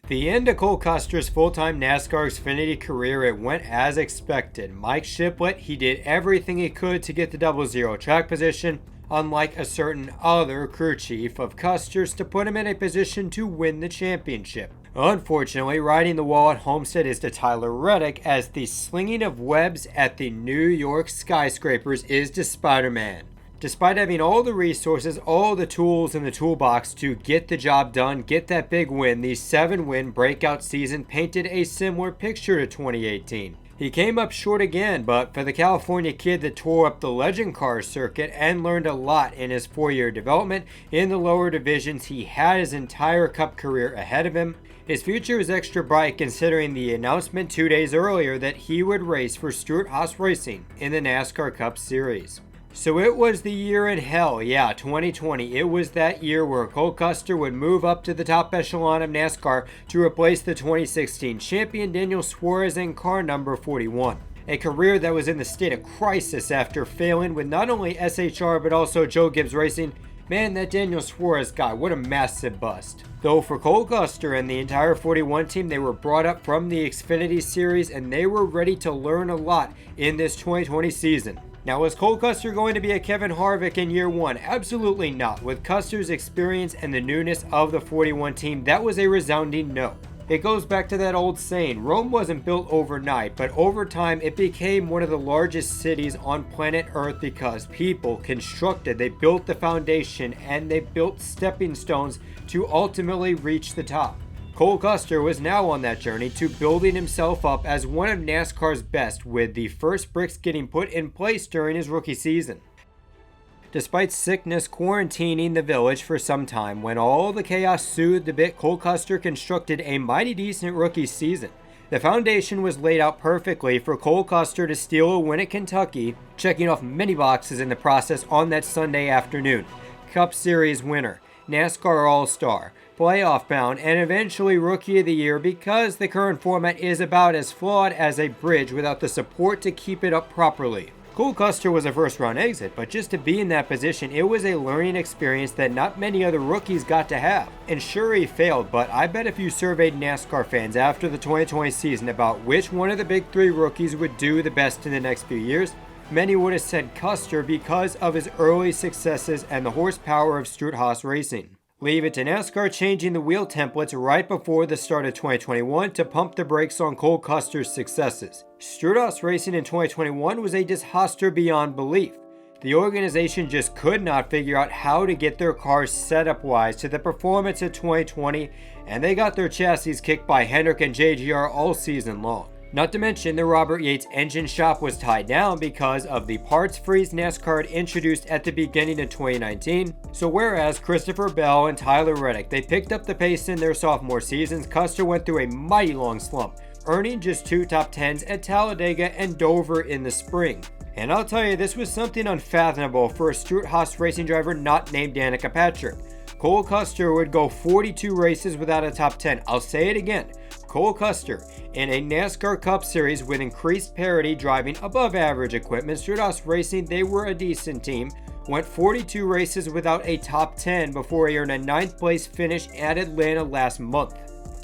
The end of Cole Custer's full-time NASCAR Xfinity career, it went as expected. Mike Shiplett, he did everything he could to get the 00 track position, unlike a certain other crew chief of Custer's, to put him in a position to win the championship. Unfortunately, riding the wall at Homestead is to Tyler Reddick, as the slinging of webs at the New York skyscrapers is to Spider-Man. Despite having all the resources, all the tools in the toolbox to get the job done, get that big win, the 7-win breakout season painted a similar picture to 2018. He came up short again, but for the California kid that tore up the legend car circuit and learned a lot in his 4-year development in the lower divisions, he had his entire Cup career ahead of him. His future is extra bright considering the announcement 2 days earlier that he would race for Stewart Haas Racing in the NASCAR Cup Series. So it was the year in hell, yeah, 2020. It was that year where Cole Custer would move up to the top echelon of NASCAR to replace the 2016 champion Daniel Suarez in car number 41. A career that was in the state of crisis after failing with not only SHR but also Joe Gibbs Racing. Man, that Daniel Suarez guy, what a massive bust. Though for Cole Custer and the entire 41 team, they were brought up from the XFINITY Series and they were ready to learn a lot in this 2020 season. Now, was Cole Custer going to be a Kevin Harvick in year one? Absolutely not. With Custer's experience and the newness of the 41 team, that was a resounding no. It goes back to that old saying, Rome wasn't built overnight, but over time it became one of the largest cities on planet Earth because people constructed, they built the foundation, and they built stepping stones to ultimately reach the top. Cole Custer was now on that journey to building himself up as one of NASCAR's best, with the first bricks getting put in place during his rookie season. Despite sickness quarantining the village for some time, when all the chaos soothed a bit, Cole Custer constructed a mighty decent rookie season. The foundation was laid out perfectly for Cole Custer to steal a win at Kentucky, checking off many boxes in the process on that Sunday afternoon. Cup Series winner, NASCAR All-Star, playoff bound, and eventually Rookie of the Year, because the current format is about as flawed as a bridge without the support to keep it up properly. Cole Custer was a first-round exit, but just to be in that position, it was a learning experience that not many other rookies got to have. And sure, he failed, but I bet if you surveyed NASCAR fans after the 2020 season about which one of the big three rookies would do the best in the next few years, many would have said Custer because of his early successes and the horsepower of Stewart Haas Racing. Leave it to NASCAR changing the wheel templates right before the start of 2021 to pump the brakes on Cole Custer's successes. Stewart Haas Racing in 2021 was a disaster beyond belief. The organization just could not figure out how to get their cars setup-wise to the performance of 2020, and they got their chassis kicked by Hendrick and JGR all season long. Not to mention the Robert Yates engine shop was tied down because of the parts freeze NASCAR had introduced at the beginning of 2019. So whereas Christopher Bell and Tyler Reddick, they picked up the pace in their sophomore seasons, Custer went through a mighty long slump, earning just 2 top 10s at Talladega and Dover in the spring. And I'll tell you, this was something unfathomable for a Stewart Haas Racing driver not named Danica Patrick. Cole Custer would go 42 races without a top 10. I'll say it again. Cole Custer, in a NASCAR Cup Series with increased parity driving above average equipment, Stewart Haas Racing, they were a decent team, went 42 races without a top 10 before he earned a 9th place finish at Atlanta last month.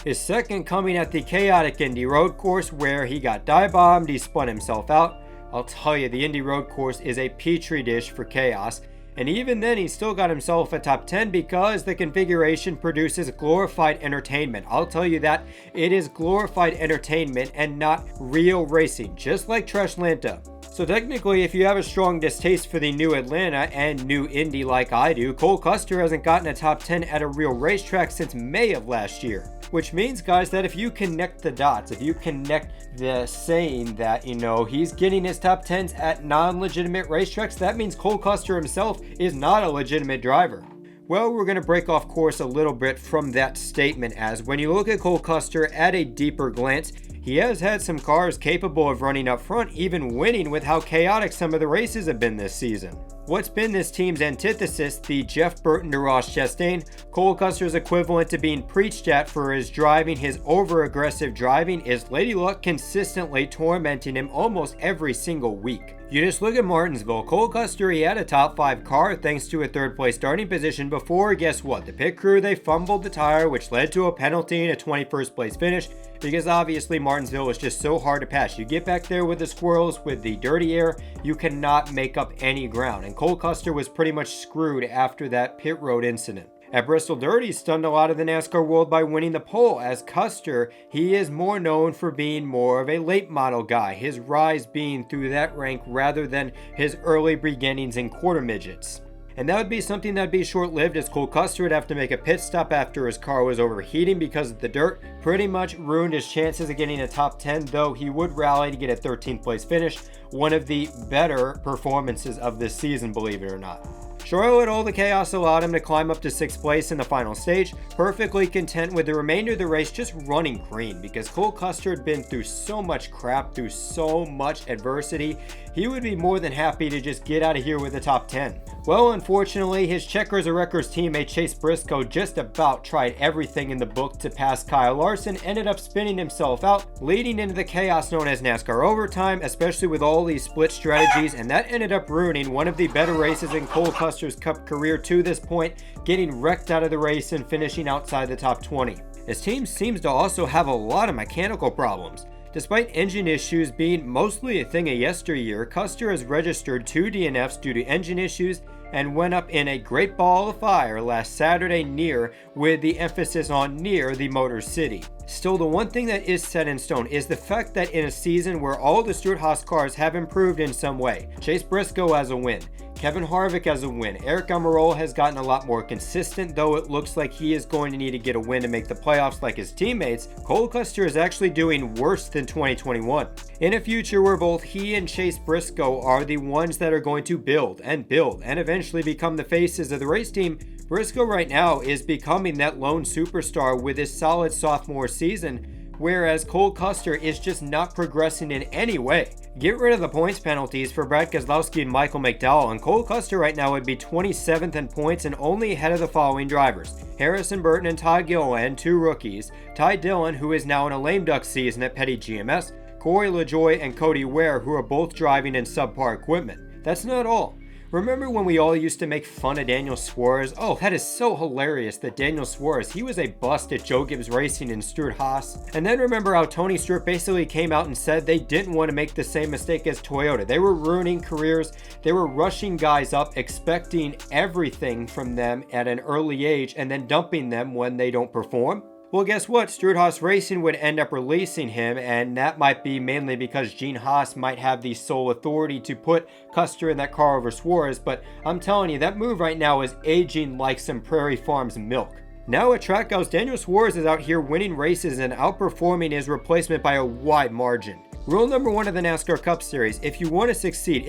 His second coming at the chaotic Indy road course where he got dive-bombed, he spun himself out. I'll tell you, the Indy road course is a petri dish for chaos. And even then, he still got himself a top 10 because the configuration produces glorified entertainment. I'll tell you that. It is glorified entertainment and not real racing, just like Trashlanta. So technically, if you have a strong distaste for the new Atlanta and new Indy like I do, Cole Custer hasn't gotten a top 10 at a real racetrack since May of last year. Which means, guys, that if you connect the dots, if you connect the saying that, he's getting his top 10s at non-legitimate racetracks, that means Cole Custer himself is not a legitimate driver. Well, we're going to break off course a little bit from that statement, as when you look at Cole Custer at a deeper glance, he has had some cars capable of running up front, even winning with how chaotic some of the races have been this season. What's been this team's antithesis, the Jeff Burton to Ross Chastain, Cole Custer's equivalent to being preached at for his driving, his over-aggressive driving, is Lady Luck consistently tormenting him almost every single week. You just look at Martinsville. Cole Custer, he had a top 5 car thanks to a 3rd place starting position before, guess what? The pit crew, they fumbled the tire, which led to a penalty and a 21st place finish, because obviously Martinsville was just so hard to pass. You get back there with the squirrels, with the dirty air, you cannot make up any ground. And Cole Custer was pretty much screwed after that pit road incident. At Bristol Dirt, he stunned a lot of the NASCAR world by winning the pole. As Custer, he is more known for being more of a late model guy, his rise being through that rank rather than his early beginnings in quarter midgets. And that would be something that would be short-lived, as Cole Custer would have to make a pit stop after his car was overheating because of the dirt. Pretty much ruined his chances of getting a top 10, though he would rally to get a 13th place finish. One of the better performances of this season, believe it or not. Charlotte, all the chaos allowed him to climb up to 6th place in the final stage, perfectly content with the remainder of the race just running green, because Cole Custer had been through so much crap, through so much adversity, he would be more than happy to just get out of here with the top 10. Well, unfortunately, his Checkers of Records teammate Chase Briscoe just about tried everything in the book to pass Kyle Larson, ended up spinning himself out, leading into the chaos known as NASCAR overtime, especially with all these split strategies, and that ended up ruining one of the better races in Cole Custer's Cup career to this point, getting wrecked out of the race and finishing outside the top 20. His team seems to also have a lot of mechanical problems. Despite engine issues being mostly a thing of yesteryear, Custer has registered 2 DNFs due to engine issues and went up in a great ball of fire last Saturday near, with the emphasis on near, the Motor City. Still, the one thing that is set in stone is the fact that in a season where all the Stewart Haas cars have improved in some way, Chase Briscoe has a win, Kevin Harvick has a win, Aric Almirola has gotten a lot more consistent, though it looks like he is going to need to get a win to make the playoffs like his teammates, Cole Custer is actually doing worse than 2021. In a future where both he and Chase Briscoe are the ones that are going to build and eventually become the faces of the race team, Briscoe right now is becoming that lone superstar with his solid sophomore season, whereas Cole Custer is just not progressing in any way. Get rid of the points penalties for Brad Keselowski and Michael McDowell, and Cole Custer right now would be 27th in points and only ahead of the following drivers: Harrison Burton and Todd Gilliland, 2 rookies, Ty Dillon, who is now in a lame duck season at Petty GMS, Corey LaJoie and Cody Ware, who are both driving in subpar equipment. That's not all. Remember when we all used to make fun of Daniel Suarez? Oh, that is so hilarious that Daniel Suarez, he was a bust at Joe Gibbs Racing and Stewart Haas. And then remember how Tony Stewart basically came out and said they didn't want to make the same mistake as Toyota. They were ruining careers. They were rushing guys up, expecting everything from them at an early age and then dumping them when they don't perform. Well, guess what? Stewart Haas Racing would end up releasing him, and that might be mainly because Gene Haas might have the sole authority to put Custer in that car over Suarez, but I'm telling you, that move right now is aging like some Prairie Farms milk. Now at Trackhouse, Daniel Suarez is out here winning races and outperforming his replacement by a wide margin. Rule number 1 of the NASCAR Cup Series: if you want to succeed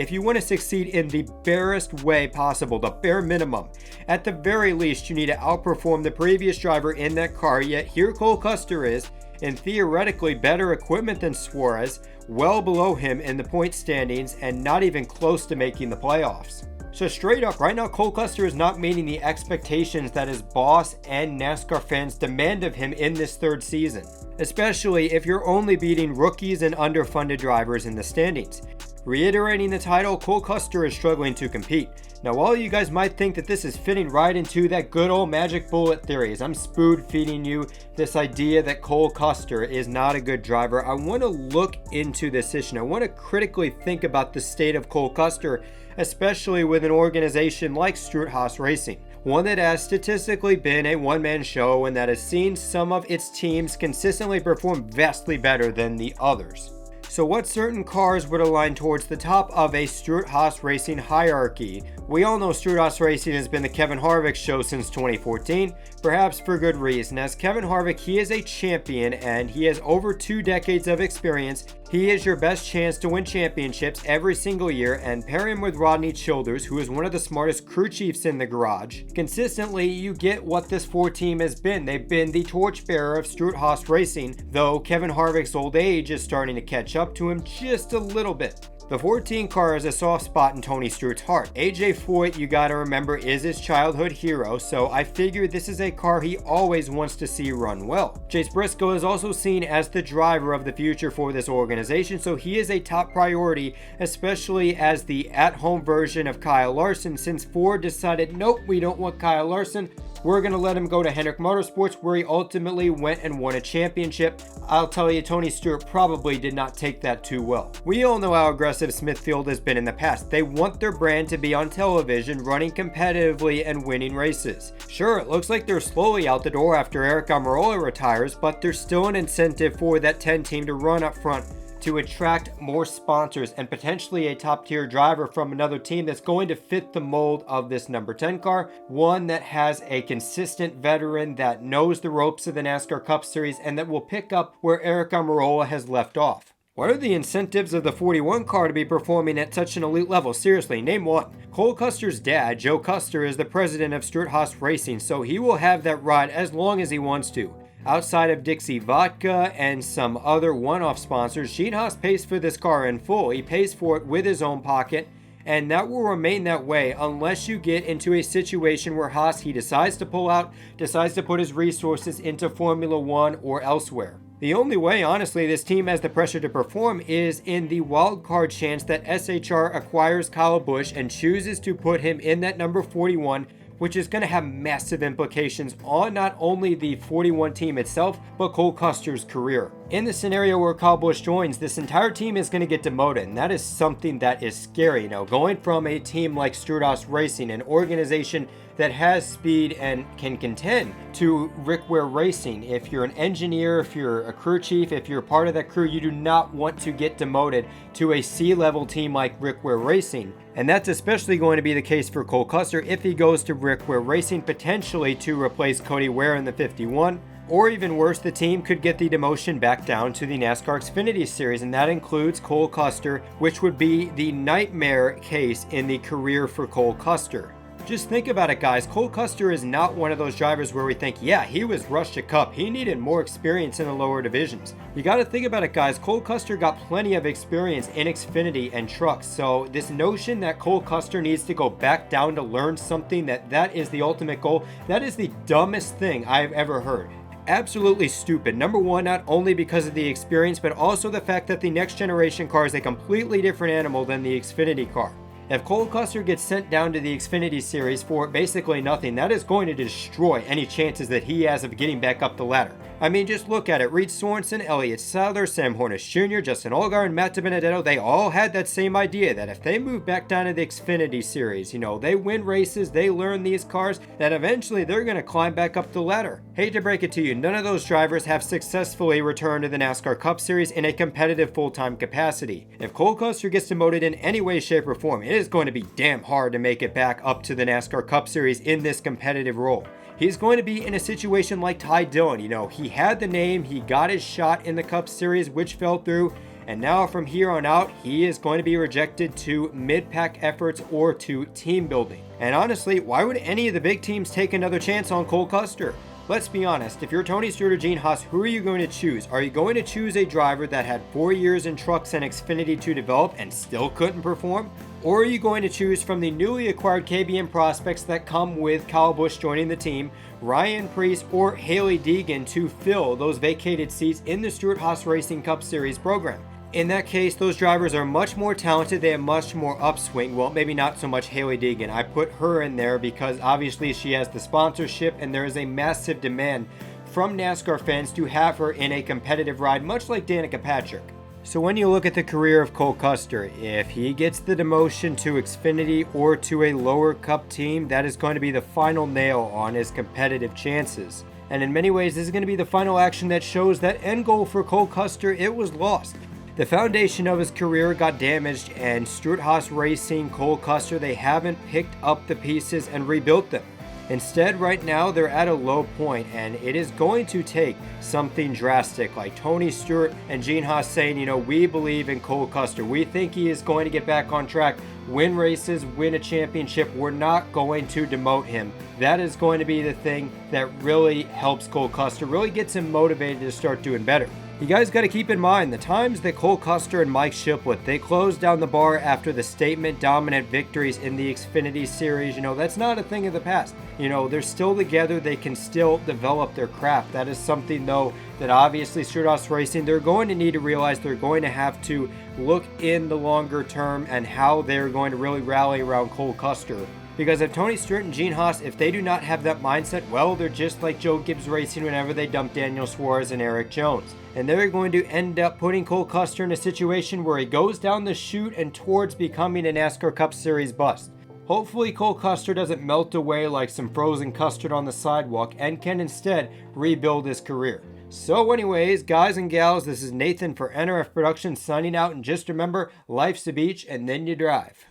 in the barest way possible, the bare minimum, at the very least you need to outperform the previous driver in that car, yet here Cole Custer is, in theoretically better equipment than Suarez, well below him in the point standings and not even close to making the playoffs. So straight up, right now Cole Custer is not meeting the expectations that his boss and NASCAR fans demand of him in this 3rd season, especially if you're only beating rookies and underfunded drivers in the standings. Reiterating the title, Cole Custer is struggling to compete. Now, all you guys might think that this is fitting right into that good old magic bullet theory, as I'm spoon feeding you this idea that Cole Custer is not a good driver. I want to look into this issue. I want to critically think about the state of Cole Custer, especially with an organization like Stewart Haas Racing, one that has statistically been a one-man show and that has seen some of its teams consistently perform vastly better than the others. So what certain cars would align towards the top of a Stewart Haas Racing hierarchy? We all know Stewart Haas Racing has been the Kevin Harvick show since 2014, perhaps for good reason. As Kevin Harvick, he is a champion and he has over 2 decades of experience. He is your best chance to win championships every single year, and pair him with Rodney Childers, who is one of the smartest crew chiefs in the garage. Consistently, you get what this Ford team has been. They've been the torchbearer of Stewart Haas Racing, though Kevin Harvick's old age is starting to catch up to him just a little bit. The 14 car has a soft spot in Tony Stewart's heart. AJ Foyt, you gotta remember, is his childhood hero, so I figure this is a car he always wants to see run well. Chase Briscoe is also seen as the driver of the future for this organization, so he is a top priority, especially as the at-home version of Kyle Larson, since Ford decided, nope, we don't want Kyle Larson. We're going to let him go to Hendrick Motorsports, where he ultimately went and won a championship. I'll tell you, Tony Stewart probably did not take that too well. We all know how aggressive Smithfield has been in the past. They want their brand to be on television, running competitively and winning races. Sure, it looks like they're slowly out the door after Aric Almirola retires, but there's still an incentive for that 10 team to run up front, to attract more sponsors and potentially a top tier driver from another team that's going to fit the mold of this number 10 car, one that has a consistent veteran that knows the ropes of the NASCAR Cup Series and that will pick up where Aric Almirola has left off. What are the incentives of the 41 car to be performing at such an elite level? Seriously, name one. Cole Custer's dad, Joe Custer, is the president of Stewart Haas Racing, so he will have that ride as long as he wants to. Outside of Dixie Vodka and some other one-off sponsors, Gene Haas pays for this car in full. He pays for it with his own pocket, and that will remain that way unless you get into a situation where Haas, he decides to pull out, decides to put his resources into Formula One or elsewhere. The only way, honestly, this team has the pressure to perform is in the wild card chance that SHR acquires Kyle Busch and chooses to put him in that number 41, which is going to have massive implications on not only the 41 team itself, but Cole Custer's career. In the scenario where Kyle Busch joins, this entire team is going to get demoted, and that is something that is scary. Now, going from a team like Stewart Haas Racing, an organization that has speed and can contend, to Rick Ware Racing, if you're an engineer, if you're a crew chief, if you're part of that crew, you do not want to get demoted to a C-level team like Rick Ware Racing. And that's especially going to be the case for Cole Custer if he goes to Rick Ware Racing, potentially to replace Cody Ware in the 51. Or even worse, the team could get the demotion back down to the NASCAR XFINITY Series, and that includes Cole Custer, which would be the nightmare case in the career for Cole Custer. Just think about it, guys. Cole Custer is not one of those drivers where we think, yeah, he was rushed to Cup. He needed more experience in the lower divisions. You got to think about it, guys. Cole Custer got plenty of experience in Xfinity and trucks. So this notion that Cole Custer needs to go back down to learn something, that is the ultimate goal, that is the dumbest thing I've ever heard. Absolutely stupid. Number one, not only because of the experience, but also the fact that the next generation car is a completely different animal than the Xfinity car. If Cole Custer gets sent down to the XFINITY Series for basically nothing, that is going to destroy any chances that he has of getting back up the ladder. I mean, just look at it. Reed Sorensen, Elliott Sadler, Sam Hornish Jr., Justin Allgaier, and Matt DiBenedetto, they all had that same idea that if they move back down to the XFINITY Series, they win races, they learn these cars, that eventually they're going to climb back up the ladder. Hate to break it to you, none of those drivers have successfully returned to the NASCAR Cup Series in a competitive full-time capacity. If Cole Custer gets demoted in any way, shape, or form, it is going to be damn hard to make it back up to the NASCAR Cup Series in this competitive role. He's going to be in a situation like Ty Dillon. He had the name, he got his shot in the Cup Series, which fell through, and now from here on out, he is going to be rejected to mid-pack efforts or to team building. And honestly, why would any of the big teams take another chance on Cole Custer? Let's be honest, if you're Tony Stewart or Gene Haas, who are you going to choose? Are you going to choose a driver that had 4 years in trucks and Xfinity to develop and still couldn't perform? Or are you going to choose from the newly acquired KBM prospects that come with Kyle Busch joining the team, Ryan Preece or Hailie Deegan to fill those vacated seats in the Stewart Haas Racing Cup Series program? In that case, those drivers are much more talented, they have much more upswing. Well, maybe not so much Hailie Deegan. I put her in there because obviously she has the sponsorship and there is a massive demand from NASCAR fans to have her in a competitive ride, much like Danica Patrick. So when you look at the career of Cole Custer, if he gets the demotion to Xfinity or to a lower cup team, that is going to be the final nail on his competitive chances. And in many ways, this is going to be the final action that shows that end goal for Cole Custer, it was lost. The foundation of his career got damaged, and Stewart Haas Racing, Cole Custer, they haven't picked up the pieces and rebuilt them. Instead, right now, they're at a low point, and it is going to take something drastic like Tony Stewart and Gene Haas saying, you know, we believe in Cole Custer. We think he is going to get back on track, win races, win a championship. We're not going to demote him. That is going to be the thing that really helps Cole Custer, really gets him motivated to start doing better. You guys got to keep in mind the times that Cole Custer and Mike Shiplett, they closed down the bar after the statement dominant victories in the XFINITY Series. You know, that's not a thing of the past. You know, they're still together. They can still develop their craft. That is something, though, that obviously Stewart Haas Racing, they're going to need to realize. They're going to have to look in the longer term and how they're going to really rally around Cole Custer. Because if Tony Stewart and Gene Haas, if they do not have that mindset, well, they're just like Joe Gibbs Racing whenever they dump Daniel Suarez and Erik Jones. And they're going to end up putting Cole Custer in a situation where he goes down the chute and towards becoming a NASCAR Cup Series bust. Hopefully Cole Custer doesn't melt away like some frozen custard on the sidewalk and can instead rebuild his career. So anyways, guys and gals, this is Nathan for NRF Productions signing out, and just remember, life's a beach and then you drive.